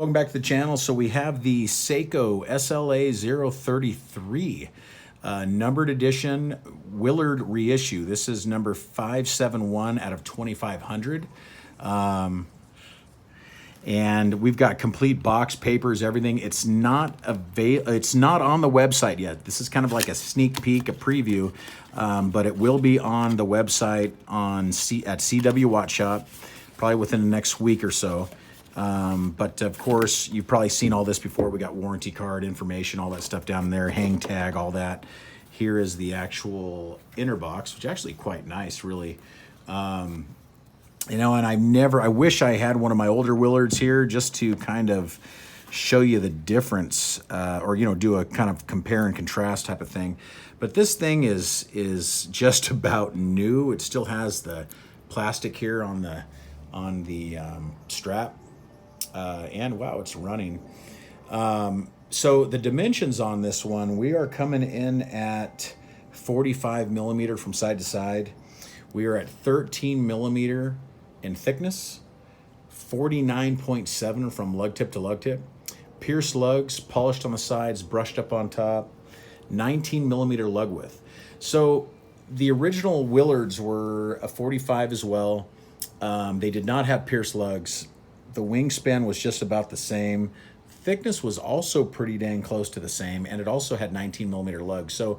Welcome back to the channel. So we have the Seiko Sla033 numbered edition Willard reissue. This is number 571 out of 2500. And we've got complete box papers, everything. It's not on the website yet. This is kind of like a sneak peek, a preview, but it will be on the website at CW Watch Shop, probably within the next week or so. But of course, you've probably seen all this before. We got warranty card information, all that stuff down there, hang tag, all that. Here is the actual inner box, which is actually quite nice, really. You know, and I wish I had one of my older Willards here just to kind of show you the difference, or, you know, do a kind of compare and contrast type of thing. But this thing is just about new. It still has the plastic here on the strap. And wow, it's running. So the dimensions on this one, we are coming in at 45 millimeter from side to side. We are at 13 millimeter in thickness, 49.7 from lug tip to lug tip. Pierced lugs, polished on the sides, brushed up on top, 19 millimeter lug width. So the original Willards were a 45 as well. They did not have pierced lugs. The wingspan was just about the same. Thickness was also pretty dang close to the same, and it also had 19 millimeter lugs. So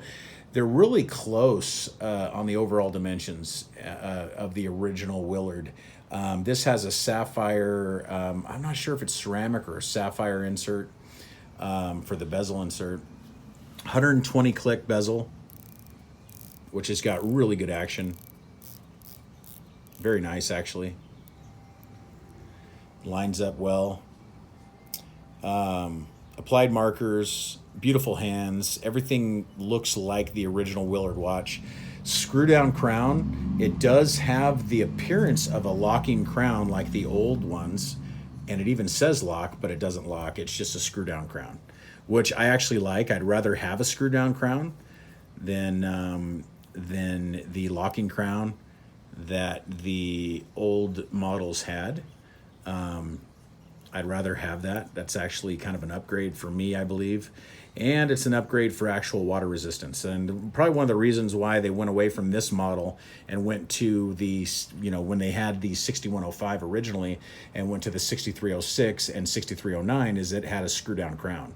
they're really close on the overall dimensions of the original Willard. This has a sapphire, I'm not sure if it's ceramic or a sapphire insert for the bezel insert. 120 click bezel, which has got really good action. Very nice, actually. Lines up well. Applied markers, beautiful hands. Everything looks like the original Willard watch. Screw down crown. It does have the appearance of a locking crown like the old ones, and it even says lock, but it doesn't lock. It's just a screw down crown, which I actually like. I'd rather have a screw down crown than the locking crown that the old models had. I'd rather have that. That's actually kind of an upgrade for me, I believe. And it's an upgrade for actual water resistance. And probably one of the reasons why they went away from this model and went to the, you know, when they had the 6105 originally and went to the 6306 and 6309 is it had a screw down crown.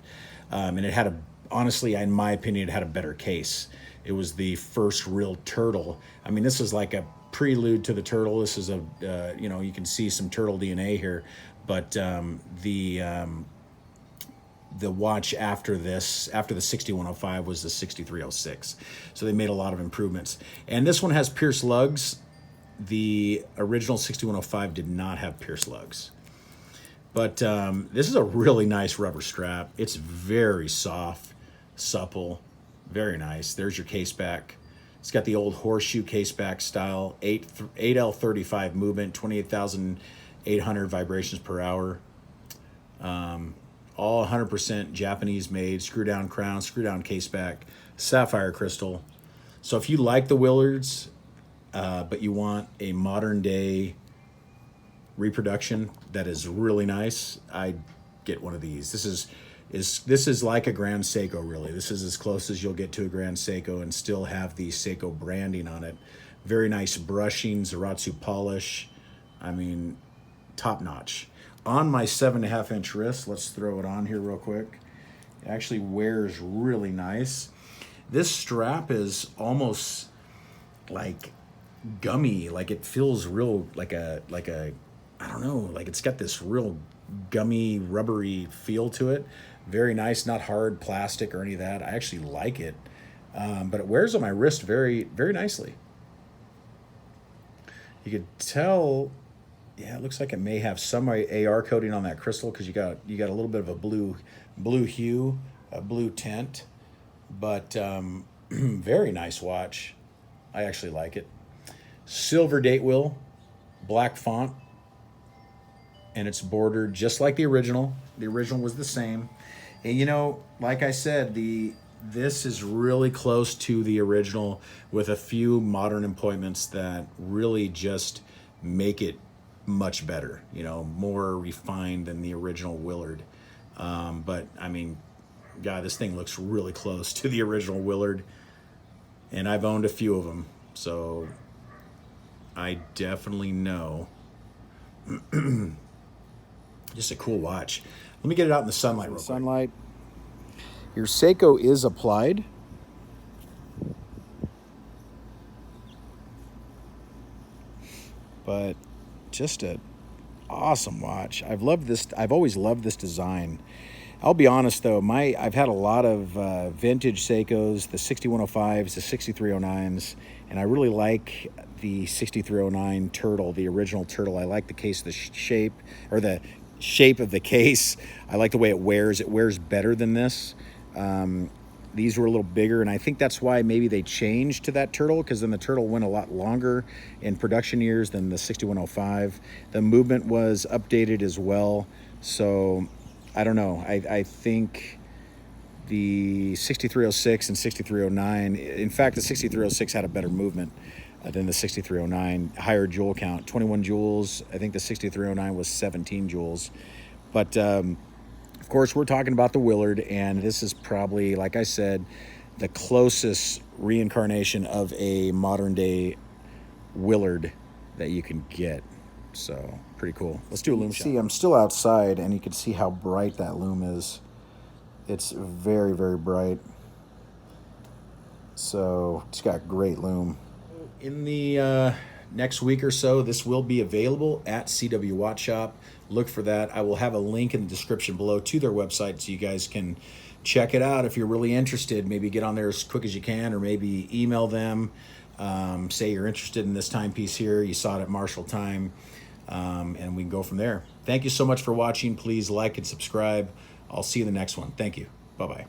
And it had honestly, in my opinion, it had a better case. It was the first real turtle. I mean, this is like a prelude to the turtle. This is you know, you can see some turtle DNA here, but the watch after this, after the 6105, was the 6306. So they made a lot of improvements. And this one has pierced lugs. The original 6105 did not have pierced lugs. But this is a really nice rubber strap. It's very soft, supple, very nice. There's your case back. It's got the old horseshoe case back style, 8L35 movement, 28,800 vibrations per hour. All 100% Japanese made, screw down crown, screw down case back, sapphire crystal. So if you like the Willards, but you want a modern day reproduction that is really nice, I'd get one of these. This is like a Grand Seiko, really. This is as close as you'll get to a Grand Seiko and still have the Seiko branding on it. Very nice brushing, Zaratsu polish. I mean, top notch. On my 7.5 inch wrist, let's throw it on here real quick. It actually wears really nice. This strap is almost like gummy, like it feels real, like a I don't know, like it's got this real gummy, rubbery feel to it. Very nice, not hard plastic or any of that. I actually like it, but it wears on my wrist very, very nicely. You could tell, yeah, it looks like it may have some AR coating on that crystal because you got a little bit of a blue hue, a blue tint, but very nice watch. I actually like it. Silver date wheel, black font, and it's bordered just like the original. The original was the same. And you know, like I said, this is really close to the original with a few modern appointments that really just make it much better, you know, more refined than the original Willard. But I mean, God, this thing looks really close to the original Willard, and I've owned a few of them, so I definitely know. Just a cool watch. Let me get it out in the sunlight real quick. Sunlight. Your Seiko is applied. But just a awesome watch. I've loved this. I've always loved this design. I'll be honest though, I've had a lot of vintage Seikos, the 6105s, the 6309s, and I really like the 6309 Turtle, the original Turtle. I like the case, the shape, or the shape of the case. I like the way it wears. It wears better than this. These were a little bigger, and I think that's why maybe they changed to that Turtle, because then the Turtle went a lot longer in production years than the 6105. The movement was updated as well, so I don't know. I think the 6306 and 6309, in fact, the 6306 had a better movement than the 6309, higher joule count, 21 joules. I think the 6309 was 17 joules. But of course, we're talking about the Willard, and this is probably, like I said, the closest reincarnation of a modern day Willard that you can get. So pretty cool. Let's do a lume shot. See, I'm still outside, and you can see how bright that lume is. It's very, very bright. So it's got great lume. In the next week or so, this will be available at CW Watch Shop. Look for that. I will have a link in the description below to their website so you guys can check it out if you're really interested. Maybe get on there as quick as you can, or maybe email them. Say you're interested in this timepiece here. You saw it at Marshall Time, and we can go from there. Thank you so much for watching. Please like and subscribe. I'll see you in the next one. Thank you. Bye-bye.